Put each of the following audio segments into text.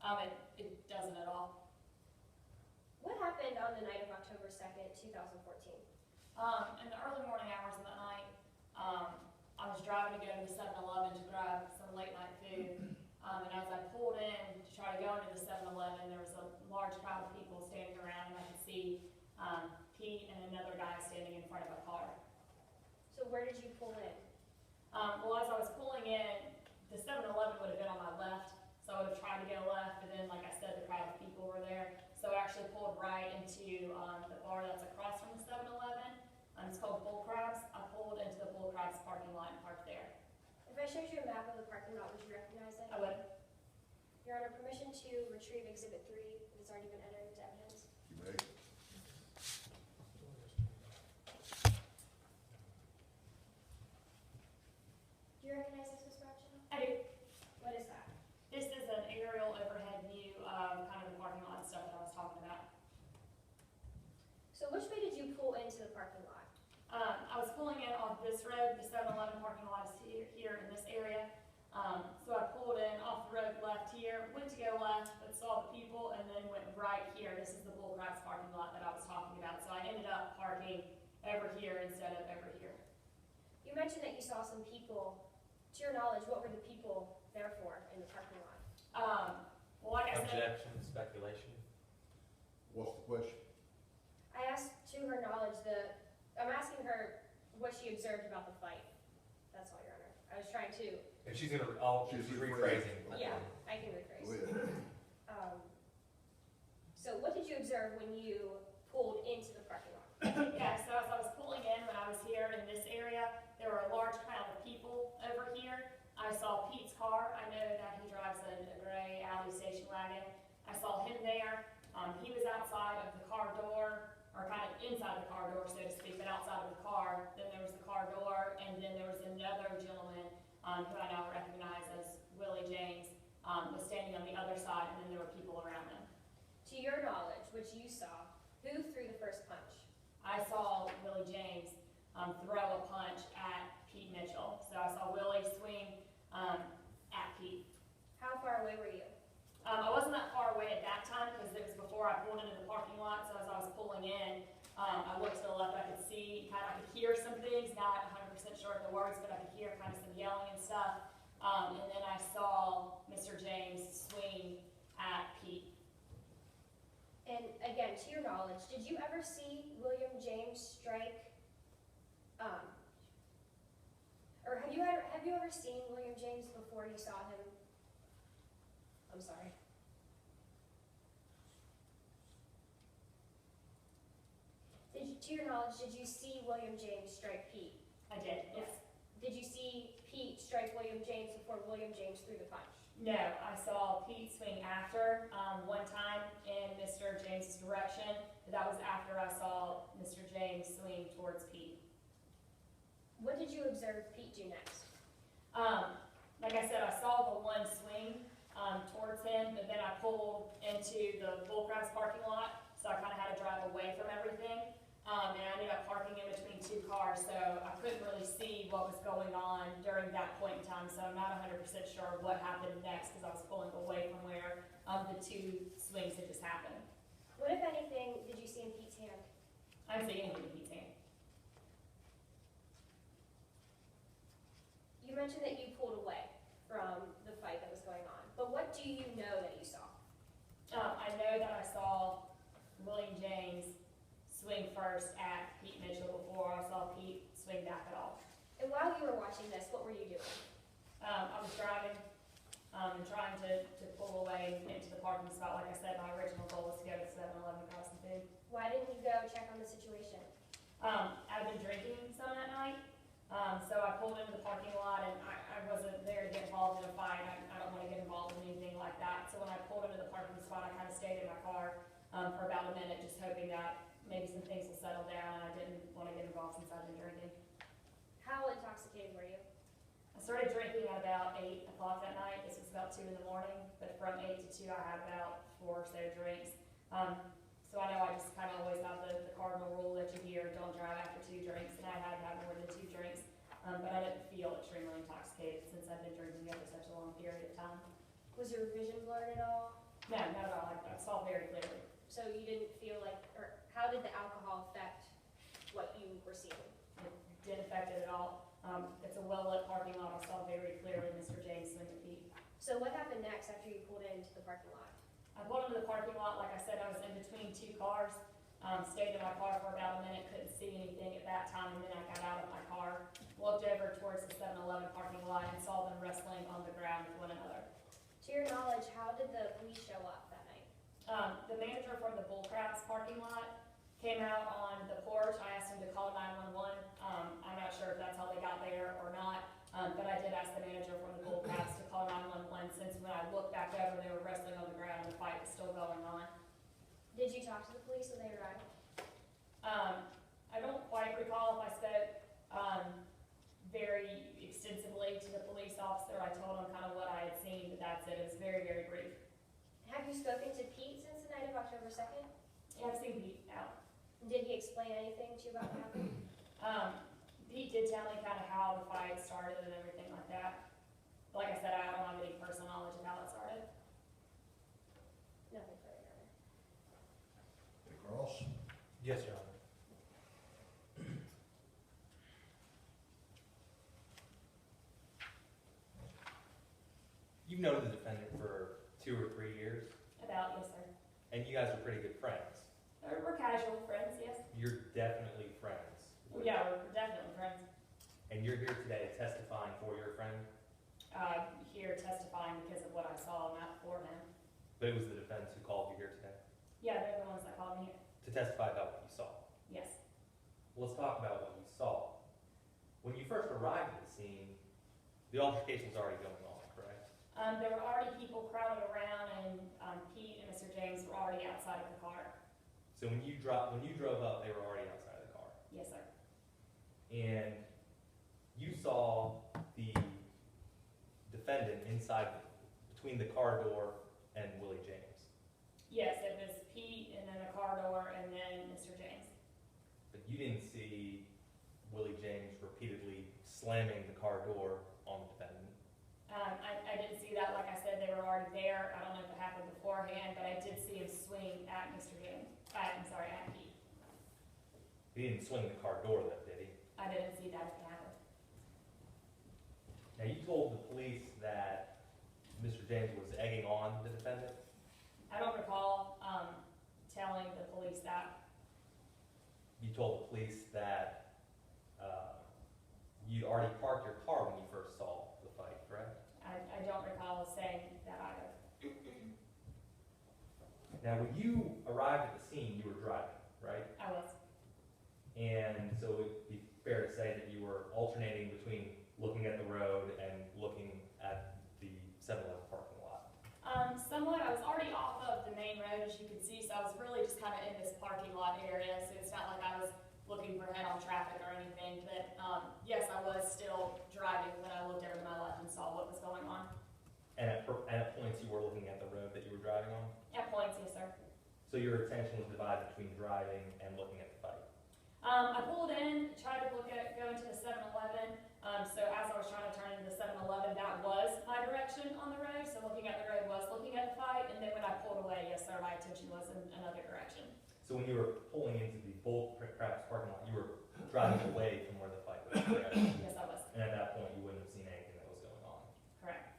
It doesn't at all. What happened on the night of October 2nd, 2014? In the early morning hours of the night, I was driving to go to the 7-Eleven to grab some late night food. And as I pulled in to try to go into the 7-Eleven, there was a large crowd of people standing around, and I could see Pete and another guy standing in front of a car. So where did you pull in? Well, as I was pulling in, the 7-Eleven would have been on my left, so I would have tried to go left, but then, like I said, the crowd of people were there. So I actually pulled right into the bar that's across from the 7-Eleven. It's called Bull Crabs. I pulled into the Bull Crabs parking lot and parked there. If I showed you a map of the parking lot, would you recognize it? I would. Your Honor, permission to retrieve Exhibit 3 that has already been entered into evidence. You may. Do you recognize this, Ms. Bradshaw? I do. What is that? This is an aerial overhead view of kind of the parking lot stuff that I was talking about. So which way did you pull into the parking lot? I was pulling in off this road. The 7-Eleven parking lot is here in this area. So I pulled in off the road left here, went to go left, but saw the people, and then went right here. This is the Bull Crabs parking lot that I was talking about. So I ended up parking over here instead of over here. You mentioned that you saw some people. To your knowledge, what were the people there for in the parking lot? Well, like I said, Objection, speculation. What's the question? I asked to her knowledge I'm asking her what she observed about the fight. That's all, Your Honor. I was trying to. And she's gonna, she's She's rephrasing. Yeah, I can rephrase. Go ahead. So what did you observe when you pulled into the parking lot? yeah, so as I was pulling in, when I was here in this area, there were a large crowd of people over here. I saw Pete's car. I know that he drives a gray Audi station wagon. I saw him there. He was outside of the car door, or kind of inside the car door, so to speak, but outside of the car. Then there was the car door, and then there was another gentleman who I now recognize as Willie James, was standing on the other side, and then there were people around him. To your knowledge, which you saw, who threw the first punch? I saw Willie James throw a punch at Pete Mitchell. So I saw Willie swing at Pete. How far away were you? I wasn't that far away at that time because it was before I pulled into the parking lot. So as I was pulling in, I looked to the left. I could see, I could hear some things, not 100% sure of the words, but I could hear kind of some yelling and stuff. And then I saw Mr. James swing at Pete. And again, to your knowledge, did you ever see William James strike? Or have you ever seen William James before you saw him? I'm sorry. To your knowledge, did you see William James strike Pete? I did, yes. Did you see Pete strike William James before William James threw the punch? No, I saw Pete swing after one time in Mr. James's direction. That was after I saw Mr. James swing towards Pete. What did you observe Pete do next? Like I said, I saw the one swing towards him, but then I pulled into the Bull Crabs parking lot, so I kind of had to drive away from everything. And I ended up parking in between two cars, so I couldn't really see what was going on during that point in time, so I'm not 100% sure what happened next because I was pulling away from where the two swings had just happened. What, if anything, did you see in Pete's hand? I didn't see anything in Pete's hand. You mentioned that you pulled away from the fight that was going on, but what do you know that you saw? I know that I saw William James swing first at Pete Mitchell before I saw Pete swing back at all. And while you were watching this, what were you doing? I was driving and trying to pull away into the parking spot. Like I said, my original goal was to go to 7-Eleven across the food. Why didn't you go check on the situation? I've been drinking some that night, so I pulled into the parking lot and I wasn't there to get involved in a fight. I don't want to get involved in anything like that. So when I pulled into the parking spot, I kind of stayed in my car for about a minute, just hoping that maybe some things will settle down, and I didn't want to get involved since I've been drinking. How intoxicated were you? I started drinking at about 8 o'clock that night. This was about 2 in the morning, but from 8 to 2 I had about 4 or so drinks. So I know I just kind of always have the cardinal rule that you hear, don't drive after 2 drinks, and I had had more than 2 drinks, but I didn't feel extremely intoxicated since I've been drinking over such a long period of time. Was your vision blurred at all? No, not at all, I saw very clearly. So you didn't feel like, or how did the alcohol affect what you were seeing? It didn't affect it at all. It's a well-lit parking lot, I saw very clearly Mr. James swing the Pete. So what happened next after you pulled into the parking lot? I pulled into the parking lot, like I said, I was in between two cars, stayed in my car for about a minute, couldn't see anything at that time, and then I got out of my car, looked over towards the 7-Eleven parking lot and saw them wrestling on the ground with one another. To your knowledge, how did the police show up that night? The manager from the Bull Craps parking lot came out on the porch. I asked him to call 911. I'm not sure if that's how they got there or not, but I did ask the manager from the Bull Craps to call 911 since when I looked back over, they were wrestling on the ground and the fight was still going on. Did you talk to the police when they arrived? I don't quite recall if I spoke very extensively to the police officer. I told him kind of what I had seen, but that's it. It was very, very brief. Have you spoken to Pete since the night of October 2nd? Yeah, I've seen Pete out. Did he explain anything to you about what happened? Pete did tell me kind of how the fight started and everything like that. Like I said, I don't have any personal knowledge of how it started. Nothing further, Your Honor. Hey, Cross? Yes, Your Honor. You've known the defendant for 2 or 3 years, About, yes, sir. and you guys are pretty good friends. We're casual friends, yes. You're definitely friends. Yeah, we're definitely friends. And you're here today testifying for your friend, Here testifying because of what I saw, not for him. but it was the defense who called you here today Yeah, they're the ones that called me here. to testify about what you saw. Yes. Well, let's talk about what you saw. When you first arrived at the scene, the altercation was already going on, correct? There were already people crowded around, and Pete and Mr. James were already outside of the car. So when you drove up, they were already outside of the car. Yes, sir. And you saw the defendant inside, between the car door and Willie James. Yes, it was Pete, and then a car door, and then Mr. James. But you didn't see Willie James repeatedly slamming the car door on the defendant. I didn't see that. Like I said, they were already there. I don't know if it happened beforehand, but I did see him swing at Mr. James. At Pete. He didn't swing the car door though, did he? I didn't see that happen. Now, you told the police that Mr. James was egging on the defendant. I don't recall telling the police that. You told the police that you already parked your car when you first saw the fight, correct? I don't recall saying that either. Now, when you arrived at the scene, you were driving, right? I was. And so it would be fair to say that you were alternating between looking at the road and looking at the 7-Eleven parking lot. Somewhat. I was already off of the main road, as you can see, so I was really just kind of in this parking lot area, so it's not like I was looking for head-on traffic or anything, but yes, I was still driving when I looked over to my left and saw what was going on. And at points you were looking at the road that you were driving on? At points, yes, sir. So your attention was divided between driving and looking at the fight? I pulled in, tried to go into the 7-Eleven, so as I was trying to turn into the 7-Eleven, that was my direction on the road, so looking at the road was looking at the fight, and then when I pulled away, yes, sir, my attention was in another direction. So when you were pulling into the Bull Craps parking lot, you were driving away from where the fight was, correct? Yes, I was. And at that point, you wouldn't have seen anything that was going on. Correct.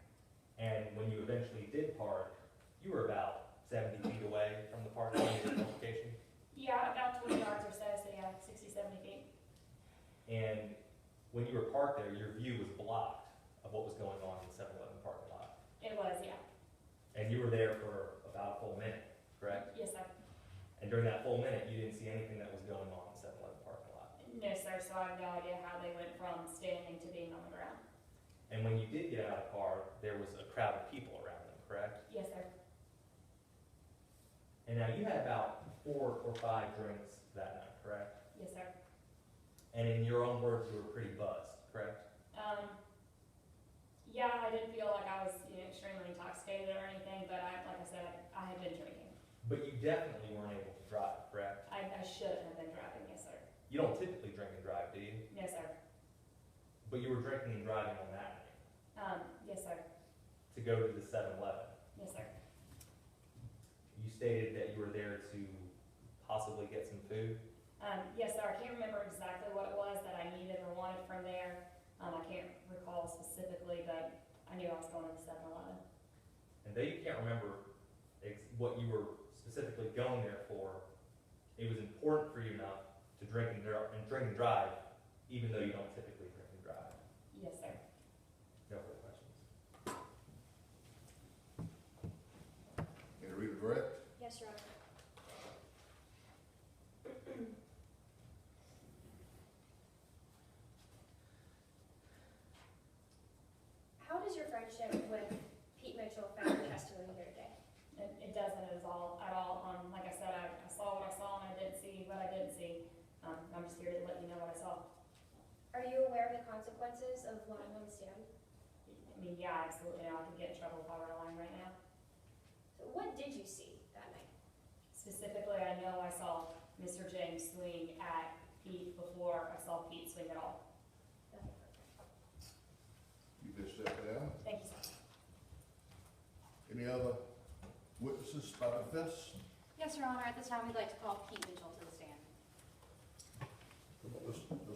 And when you eventually did park, you were about 70 feet away from the parking location. Yeah, about 20 yards or so yeah, 60, 70 feet. And when you were parked there, your view was blocked of what was going on in the 7-Eleven parking lot. It was, yeah. And you were there for about a full minute, correct? Yes, sir. And during that full minute, you didn't see anything that was going on in the 7-Eleven parking lot. No, sir, so I have no idea how they went from standing to being on the ground. And when you did get out of the car, there was a crowd of people around them, correct? Yes, sir. And now you had about 4 or 5 drinks that night, correct? Yes, sir. And in your own words, you were pretty buzzed, correct? Yeah, I didn't feel like I was extremely intoxicated or anything, but like I said, I had been drinking. But you definitely weren't able to drive, correct? I shouldn't have been driving, yes, sir. You don't typically drink and drive, do you? No, sir. But you were drinking and driving on that night Yes, sir. to go to the 7-Eleven. Yes, sir. stated that you were there to possibly get some food. Yes, sir, I can't remember exactly what it was that I needed or wanted from there. I can't recall specifically, but I knew I was going to the 7-Eleven. And though you can't remember what you were specifically going there for, it was important for you enough to drink and drive, even though you don't typically drink and drive. Yes, sir. No further questions. May I read the verdict? Yes, Your Honor. How does your friendship with Pete Mitchell affect your testimony here today? It doesn't at all. Like I said, I saw what I saw and I didn't see what I didn't see. I'm just here to let you know what I saw. Are you aware of the consequences of lying on the stand? I mean, yeah, absolutely. I could get in trouble if I were lying right now. So what did you see that night? Specifically, I know I saw Mr. James swing at Pete before I saw Pete swing at all. Nothing further. You may step down. Thank you, sir. Any other witnesses by the defense? Yes, Your Honor, at this time, we'd like to call Pete Mitchell to the stand.